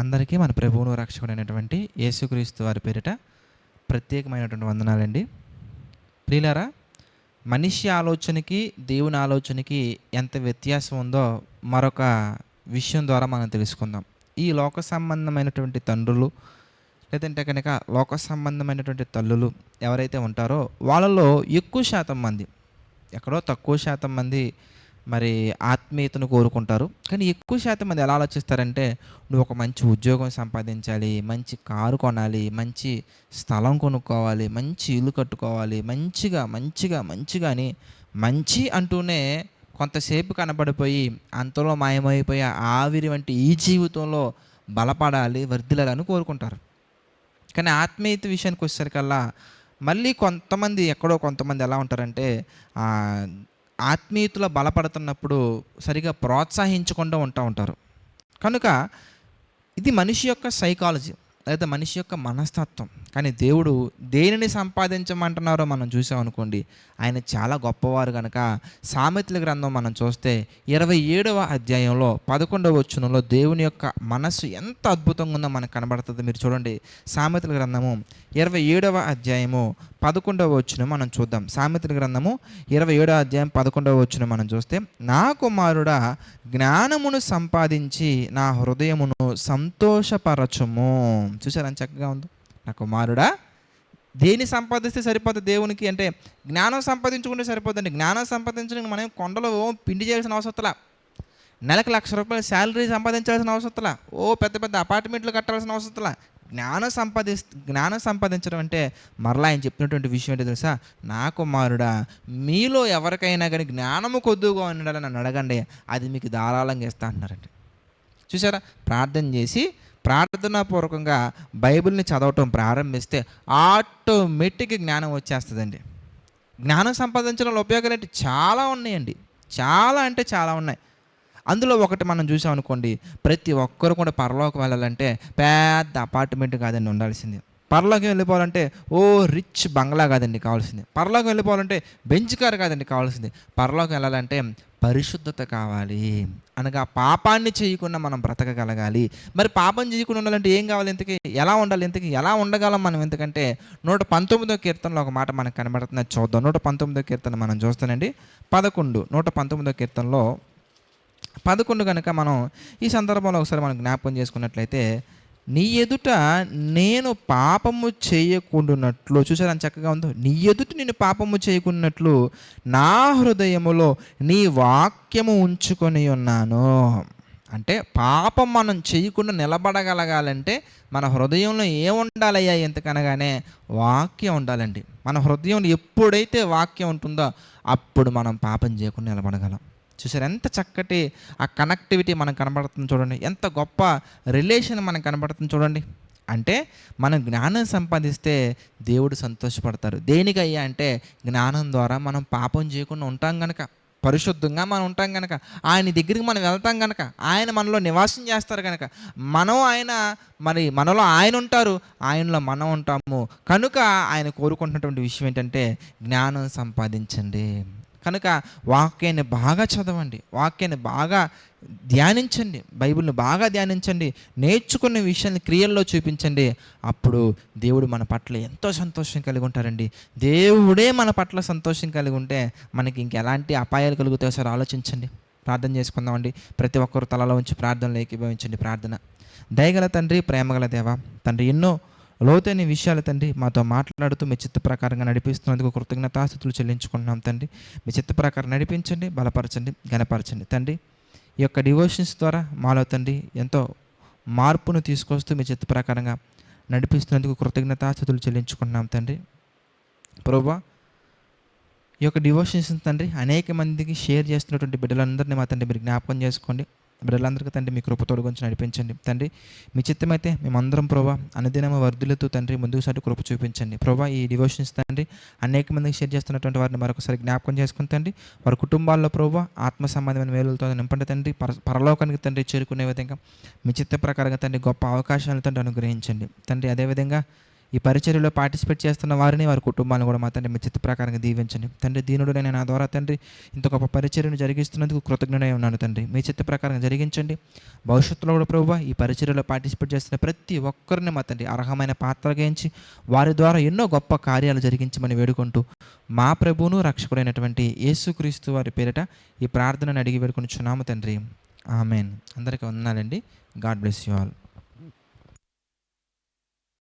అందరికీ మన ప్రభువును రక్షకుడైనటువంటి యేసుక్రీస్తు వారి పేరిట ప్రత్యేకమైనటువంటి వందనాలండి. ప్రియులారా, మనిషి ఆలోచనకి దేవుని ఆలోచనకి ఎంత వ్యత్యాసం ఉందో మరొక విషయం ద్వారా మనం తెలుసుకుందాం. ఈ లోక సంబంధమైనటువంటి తండ్రులు లేదంటే కనుక లోక సంబంధమైనటువంటి తల్లులు ఎవరైతే ఉంటారో వాళ్ళలో ఎక్కువ శాతం మంది, ఎక్కడో తక్కువ శాతం మంది మరి ఆత్మీయతను కోరుకుంటారు. కానీ ఎక్కువ శాతం మంది ఎలా ఆలోచిస్తారంటే, నువ్వు ఒక మంచి ఉద్యోగం సంపాదించాలి, మంచి కారు కొనాలి, మంచి స్థలం కొనుక్కోవాలి, మంచి ఇల్లు కట్టుకోవాలి, మంచిగా మంచిగా మంచిగా అని మంచి అంటూనే కొంతసేపు కనబడిపోయి అంతలో మాయమైపోయి ఆవిరి వంటి ఈ జీవితంలో బలపడాలి, వర్ధిల్లాలని కోరుకుంటారు. కానీ ఆత్మీయత విషయానికి వచ్చేసరికల్లా మళ్ళీ కొంతమంది, ఎక్కడో కొంతమంది ఎలా ఉంటారంటే ఆత్మీయతలో బలపడుతున్నప్పుడు సరిగా ప్రోత్సహించకుండా ఉంటారు. కనుక ఇది మనిషి యొక్క సైకాలజీ లేదా మనిషి యొక్క మనస్తత్వం. కానీ దేవుడు దేనిని సంపాదించమంటున్నారో మనం చూసామనుకోండి, ఆయన చాలా గొప్పవారు కనుక సామెతల గ్రంథం మనం చూస్తే 27వ అధ్యాయంలో 11వ వచనంలో దేవుని యొక్క మనస్సు ఎంత అద్భుతంగా ఉందో మనకు కనబడుతుంది. మీరు చూడండి, సామెతల గ్రంథము 27వ అధ్యాయము 11వ వచనం మనం చూద్దాం. సామెతల గ్రంథము 27వ అధ్యాయం 11వ వచనం మనం చూస్తే, నా కుమారుడా జ్ఞానమును సంపాదించి నా హృదయమును సంతోషపరచుము. చూసారా చక్కగా ఉందో? నా కుమారుడా, దేన్ని సంపాదిస్తే సరిపోతుంది దేవునికి అంటే జ్ఞానం సంపాదించుకుంటే సరిపోతుందండి. జ్ఞానం సంపాదించడానికి మనం కొండలో పిండి చేయాల్సిన అవసరంలా, నెలకు ₹1,00,000 శాలరీ సంపాదించాల్సిన అవసరంలా, పెద్ద పెద్ద అపార్ట్మెంట్లు కట్టాల్సిన అవసరంలా. జ్ఞానం సంపాదించడం అంటే మరలా ఆయన చెప్పినటువంటి విషయం ఏంటో తెలుసా? నా కుమారుడా, మీలో ఎవరికైనా కానీ జ్ఞానము కొద్దుగా ఉండాలని నన్ను అడగండి, అది మీకు ధారాళంగా ఇస్తా అంటున్నారండి. చూసారా, ప్రార్థన చేసి ప్రార్థనాపూర్వకంగా బైబిల్ని చదవటం ప్రారంభిస్తే ఆటోమేటిక్గా జ్ఞానం వచ్చేస్తుందండి. జ్ఞానం సంపాదించడంలో ఉపయోగాలు అంటే చాలా ఉన్నాయండి, చాలా అంటే చాలా ఉన్నాయి. అందులో ఒకటి మనం చూసాం అనుకోండి, ప్రతి ఒక్కరు కూడా పరలోకం వెళ్ళాలంటే పెద్ద అపార్ట్మెంట్ కాదండి ఉండాల్సింది. పరలోకం వెళ్ళిపోవాలంటే రిచ్ బంగ్లా కాదండి కావాల్సింది. పరలోకం వెళ్ళిపోవాలంటే బెంచ్ కారు కాదండి కావాల్సింది. పరలోకం వెళ్ళాలంటే పరిశుద్ధత కావాలి, అనగా పాపాన్ని చేయకుండా మనం బ్రతకగలగాలి. మరి పాపం చేయకుండా ఉండాలంటే ఏం కావాలి? ఇంతకీ ఎలా ఉండాలి? ఇంతకీ ఎలా ఉండగలం మనం? ఎందుకంటే 119వ కీర్తనలో ఒక మాట మనకు కనబడుతున్నది, చూద్దాం. 119వ కీర్తన మనం చూస్తానండి. 119వ కీర్తనలో 11 కనుక మనం ఈ సందర్భంలో ఒకసారి మనం జ్ఞాపకం చేసుకున్నట్లయితే, నీ ఎదుట నేను పాపము చేయకుండానట్లు, చూసారా చక్కగా ఉందో? నీ ఎదుట నేను పాపము చేయకుండానట్లు నా హృదయములో నీ వాక్యము ఉంచుకొని ఉన్నాను. అంటే పాపం మనం చేయకుండా నిలబడగలగాలంటే మన హృదయంలో ఏముండాలయ్యా? ఎంతకనగానే వాక్యం ఉండాలండి. మన హృదయంలో ఎప్పుడైతే వాక్యం ఉంటుందో అప్పుడు మనం పాపం చేయకుండా నిలబడగలం. చూసారు ఎంత చక్కటి ఆ కనెక్టివిటీ మనకు కనబడుతుంది చూడండి, ఎంత గొప్ప రిలేషన్ మనకు కనబడుతుంది చూడండి. అంటే మనం జ్ఞానం సంపాదిస్తే దేవుడు సంతోషపడతారు. దేనికయ్యా అంటే జ్ఞానం ద్వారా మనం పాపం చేయకుండా ఉంటాం కనుక, పరిశుద్ధంగా మనం ఉంటాం కనుక, ఆయన దగ్గరికి మనం వెళ్తాం కనుక, ఆయన మనలో నివాసం చేస్తారు కనుక, మనలో ఆయన ఉంటారు, ఆయనలో మనం ఉంటాము కనుక ఆయన కోరుకుంటున్నటువంటి విషయం ఏంటంటే జ్ఞానం సంపాదించండి. కనుక వాక్యాన్ని బాగా చదవండి, వాక్యాన్ని బాగా ధ్యానించండి, బైబిల్ని బాగా ధ్యానించండి, నేర్చుకున్న విషయాన్ని క్రియల్లో చూపించండి. అప్పుడు దేవుడు మన పట్ల ఎంతో సంతోషం కలిగి ఉంటారండి. దేవుడే మన పట్ల సంతోషం కలిగి ఉంటే మనకి ఇంకెలాంటి అపాయాలు కలుగుతాయో సార్ ఆలోచించండి. ప్రార్థన చేసుకుందామండి. ప్రతి ఒక్కరు తలలో ఉంచి ప్రార్థనలు ఏకీభవించండి. ప్రార్థన. దయగల తండ్రి, ప్రేమగల దేవ తండ్రి, ఎన్నో లోతైన విషయాలు తండ్రి మాతో మాట్లాడుతూ మీ చిత్త ప్రకారంగా నడిపిస్తున్నందుకు కృతజ్ఞతాస్తుతులు చెల్లించుకుంటున్నాం తండ్రి. మీ చిత్త ప్రకారం నడిపించండి, బలపరచండి, ఘనపరచండి తండ్రి. ఈ యొక్క డివోషన్స్ ద్వారా మాలో తండ్రి ఎంతో మార్పును తీసుకొస్తూ మీ చిత్త ప్రకారంగా నడిపిస్తున్నందుకు కృతజ్ఞతాస్తుతులు చెల్లించుకుంటున్నాం తండ్రి. ప్రభువా, ఈ యొక్క డివోషన్స్ తండ్రి అనేక మందికి షేర్ చేస్తున్నటువంటి బిడ్డలందరినీ మా తండ్రి మీరు జ్ఞాపకం చేసుకోండి. బిడ్డలందరికీ తండ్రి మీ కృపతోడు గురించి నడిపించండి తండ్రి. మీ చిత్తమైతే మేమందరం ప్రభా అనుదినము వర్ధులతో తండ్రి ముందుకు సాటి కృప చూపించండి ప్రభా. ఈ డివోషన్స్ తండ్రి అనేక మందికి షేర్ చేస్తున్నటువంటి వారిని మరొకసారి జ్ఞాపకం చేసుకుని తండ్రి, వారి కుటుంబాల్లో ప్రభా ఆత్మ సంబంధమైన మేలులతో నింపండి తండ్రి. పరలోకానికి తండ్రి చేరుకునే విధంగా మీ చిత్త ప్రకారంగా తండ్రి గొప్ప అవకాశాలు తండ్రి అనుగ్రహించండి తండ్రి. అదేవిధంగా ఈ పరిచర్యలో పార్టిసిపేట్ చేస్తున్న వారిని, వారి కుటుంబాలను కూడా మా తండ్రి మీ చిత్త ప్రకారంగా దీవించండి. తండ్రి దీనుడునైన నా ద్వారా తండ్రి ఇంత గొప్ప పరిచర్యను జరిగిస్తున్నందుకు కృతజ్ఞుడై ఉన్నాను తండ్రి. మీ చిత్త ప్రకారంగా జరిగించండి. భవిష్యత్తులో కూడా ప్రభువా ఈ పరిచర్యలో పార్టిసిపేట్ చేస్తున్న ప్రతి ఒక్కరిని మా తండ్రి అర్హమైన పాత్రగా ఎంచి వారి ద్వారా ఎన్నో గొప్ప కార్యాలు జరిగించమని వేడుకుంటూ మా ప్రభువును రక్షకుడైనటువంటి యేసుక్రీస్తు వారి పేరిట ఈ ప్రార్థనను అడిగి వేడుకొనుచున్నాము తండ్రి. ఆమెన్. అందరికీ వందనాలండి. God bless you all.